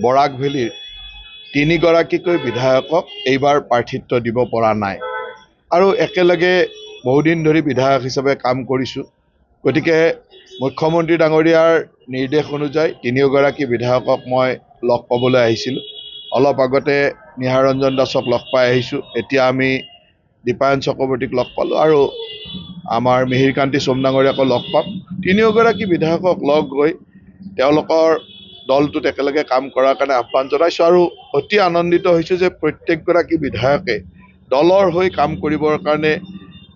বৰাক ভেলীৰ 3গৰাকীকৈ বিধায়কক এইবাৰ প্ৰাৰ্থিত্ব দিব পৰা নাই আৰু একেলগে বহুদিন ধৰি বিধায়ক হিচাপে কাম কৰিছোঁ। গতিকে মুখ্যমন্ত্ৰী ডাঙৰীয়াৰ নিৰ্দেশ অনুযায়ী 3গৰাকী বিধায়কক মই লগ পাবলৈ আহিছিলোঁ। অলপ আগতে নিহাৰ ৰঞ্জন দাসক লগ পাই আহিছোঁ। এতিয়া আমি দীপায়ন চক্ৰৱৰ্তীক লগ পালোঁ আৰু আমাৰ মিহিৰকান্তি সোম ডাঙৰীয়াকো লগ পাম। 3গৰাকী বিধায়কক লগ গৈ তেওঁলোকৰ দলটোত একেলগে কাম কৰাৰ কাৰণে আহ্বান জনাইছোঁ আৰু অতি আনন্দিত হৈছোঁ যে প্ৰত্যেকগৰাকী বিধায়কে দলৰ হৈ কাম কৰিবৰ কাৰণে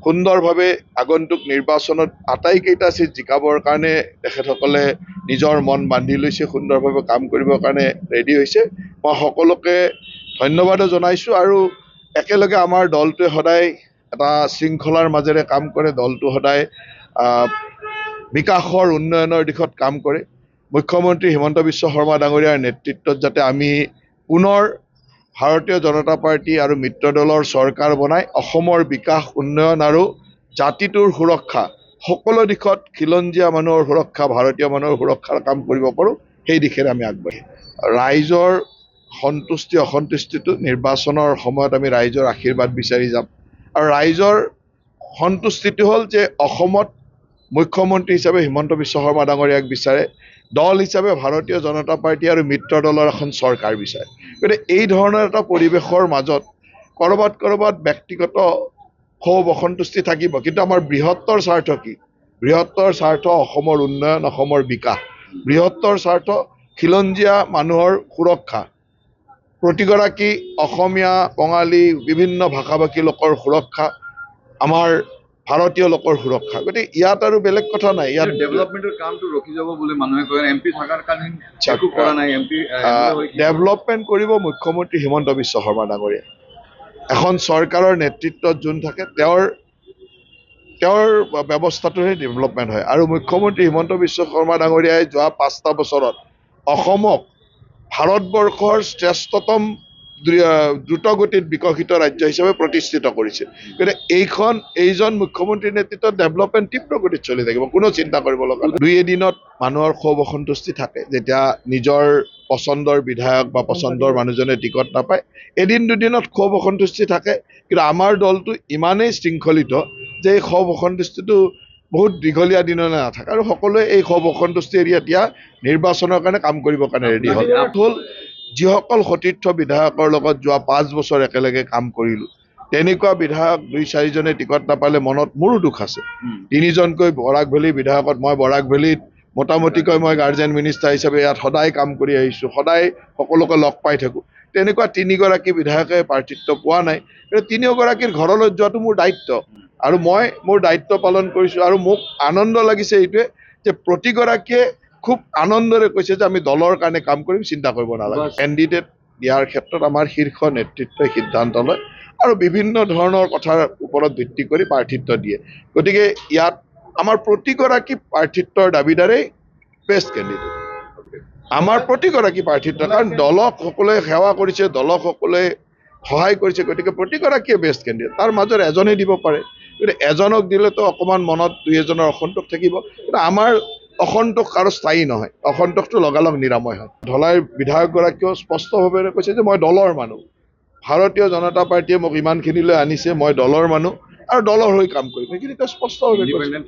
সুন্দৰভাৱে আগন্তুক নিৰ্বাচনত আটাইকেইটা চিট জিকাবৰ কাৰণে তেখেতসকলে নিজৰ মন বান্ধি লৈছে, সুন্দৰভাৱে কাম কৰিবৰ কাৰণে ৰেডি হৈছে। মই সকলোকে ধন্যবাদো জনাইছোঁ আৰু একেলগে আমাৰ দলটোৱে সদায় এটা শৃংখলাৰ মাজেৰে কাম কৰে। দলটো সদায় বিকাশৰ উন্নয়নৰ দিশত কাম কৰে। মুখ্যমন্ত্ৰী হিমন্ত বিশ্ব শৰ্মা ডাঙৰীয়াৰ নেতৃত্বত যাতে আমি পুনৰ ভাৰতীয় জনতা পাৰ্টি আৰু মিত্ৰ দলৰ চৰকাৰ বনাই অসমৰ বিকাশ উন্নয়ন আৰু জাতিটোৰ সুৰক্ষা সকলো দিশত খিলঞ্জীয়া মানুহৰ সুৰক্ষা, ভাৰতীয় মানুহৰ সুৰক্ষাৰ কাম কৰিব পাৰোঁ, সেই দিশেৰে আমি আগবাঢ়িম। ৰাইজৰ সন্তুষ্টি অসন্তুষ্টিটো নিৰ্বাচনৰ সময়ত আমি ৰাইজৰ আশীৰ্বাদ বিচাৰি যাম আৰু ৰাইজৰ সন্তুষ্টিটো হ'ল যে অসমত মুখ্যমন্ত্ৰী হিচাপে হিমন্ত বিশ্ব শৰ্মা ডাঙৰীয়াক বিচাৰে, দল হিচাপে ভাৰতীয় জনতা পাৰ্টি আৰু মিত্ৰ দলৰ এখন চৰকাৰ বিচাৰে। গতিকে এই ধৰণৰ এটা পৰিৱেশৰ মাজত ক'ৰবাত ব্যক্তিগত ক্ষোভ অসন্তুষ্টি থাকিব, কিন্তু আমাৰ বৃহত্তৰ স্বাৰ্থ কি? বৃহত্তৰ স্বাৰ্থ অসমৰ উন্নয়ন, অসমৰ বিকাশ, বৃহত্তৰ স্বাৰ্থ খিলঞ্জীয়া মানুহৰ সুৰক্ষা, প্ৰতিগৰাকী অসমীয়া, বঙালী, বিভিন্ন ভাষা-ভাষী লোকৰ সুৰক্ষা, আমাৰ ভাৰতীয় লোকৰ সুৰক্ষা। গতিকে ইয়াত আৰু বেলেগ কথা নাই। ইয়াত ডেভেলপমেণ্টৰ কামটো ৰখি যাব বুলি মানুহে কয়। এমপি থকাৰ কাৰণে একো কৰা নাই। ডেভেলপমেণ্ট কৰিব মুখ্যমন্ত্ৰী হিমন্ত বিশ্ব শৰ্মা ডাঙৰীয়াই। এখন চৰকাৰৰ নেতৃত্বত যোন থাকে তেওঁৰ ব্যৱস্থাটোহে ডেভেলপমেণ্ট হয় আৰু মুখ্যমন্ত্ৰী হিমন্ত বিশ্ব শৰ্মা ডাঙৰীয়াই যোৱা 5টা বছৰত অসমক ভাৰতবৰ্ষৰ শ্ৰেষ্ঠতম দ্ৰুতগতিত বিকশিত ৰাজ্য হিচাপে প্ৰতিষ্ঠিত কৰিছে। গতিকে এইজন মুখ্যমন্ত্ৰীৰ নেতৃত্বত ডেভেলপমেণ্ট তীব্ৰ গতিত চলি থাকিব, কোনো চিন্তা কৰিব লগা নাই। দুই এদিনত মানুহৰ ক্ষোভ অসন্তুষ্টি থাকে, যেতিয়া নিজৰ পচন্দৰ বিধায়ক বা পচন্দৰ মানুহজনে টিকট নাপায়, এদিন দুদিনত ক্ষোভ অসন্তুষ্টি থাকে। কিন্তু আমাৰ দলটো ইমানেই শৃংখলিত যে এই ক্ষোভ অসন্তুষ্টিটো বহুত দীঘলীয়া দিনলৈ নাথাকে আৰু সকলোৱে এই ক্ষোভ অসন্তুষ্টি এৰি এতিয়া নিৰ্বাচনৰ কাৰণে কাম কৰিবৰ কাৰণে ৰেডি হ'ল। যিসকল সতীৰ্থ বিধায়কৰ লগত যোৱা 5 বছৰ একেলগে কাম কৰিলোঁ, তেনেকুৱা বিধায়ক 2-4জনে টিকট নাপালে মনত মোৰো দুখ আছে। 3জনকৈ বৰাক ভেলীৰ বিধায়কত মই বৰাক ভেলীত মোটামুটিকৈ মই গাৰ্জেন মিনিষ্টাৰ হিচাপে ইয়াত সদায় কাম কৰি আহিছোঁ, সদায় সকলোকে লগ পাই থাকোঁ। তেনেকুৱা 3গৰাকী বিধায়কে প্ৰাৰ্থিত্ব পোৱা নাই। 3গৰাকীৰ ঘৰলৈ যোৱাটো মোৰ দায়িত্ব আৰু মই মোৰ দায়িত্ব পালন কৰিছোঁ আৰু মোক আনন্দ লাগিছে এইটোৱে যে প্ৰতিগৰাকীয়ে খুব আনন্দৰে কৈছে যে আমি দলৰ কাৰণে কাম কৰিম, চিন্তা কৰিব নালাগে। কেণ্ডিডেট দিয়াৰ ক্ষেত্ৰত আমাৰ শীৰ্ষ নেতৃত্বই সিদ্ধান্ত লয় আৰু বিভিন্ন ধৰণৰ কথাৰ ওপৰত ভিত্তি কৰি প্ৰাৰ্থিত্ব দিয়ে। গতিকে ইয়াত আমাৰ প্ৰতিগৰাকী প্ৰাৰ্থিত্বৰ দাবীদাৰেই বেষ্ট কেণ্ডিডেট। আমাৰ প্ৰতিগৰাকী প্ৰাৰ্থিত্ব, কাৰণ দলক সকলোৱে সেৱা কৰিছে, দলক সকলোৱে সহায় কৰিছে, গতিকে প্ৰতিগৰাকীয়ে বেষ্ট কেণ্ডিডেট। তাৰ মাজত এজনেই দিব পাৰে, কিন্তু এজনক দিলেতো অকণমান মনত 2-এজনৰ অসন্তোষ থাকিব, কিন্তু আমাৰ অসন্তোষ আৰু স্থায়ী নহয়, অসন্তোষটো লগালগ নিৰাময় হয়। ধলাইৰ বিধায়কগৰাকীয়েও স্পষ্টভাৱে কৈছে যে মই দলৰ মানুহ, ভাৰতীয় জনতা পাৰ্টীয়ে মোক ইমানখিনিলৈ আনিছে, মই দলৰ মানুহ আৰু দলৰ হৈ কাম কৰিম, সেইখিনি স্পষ্টভাৱে কৈছে।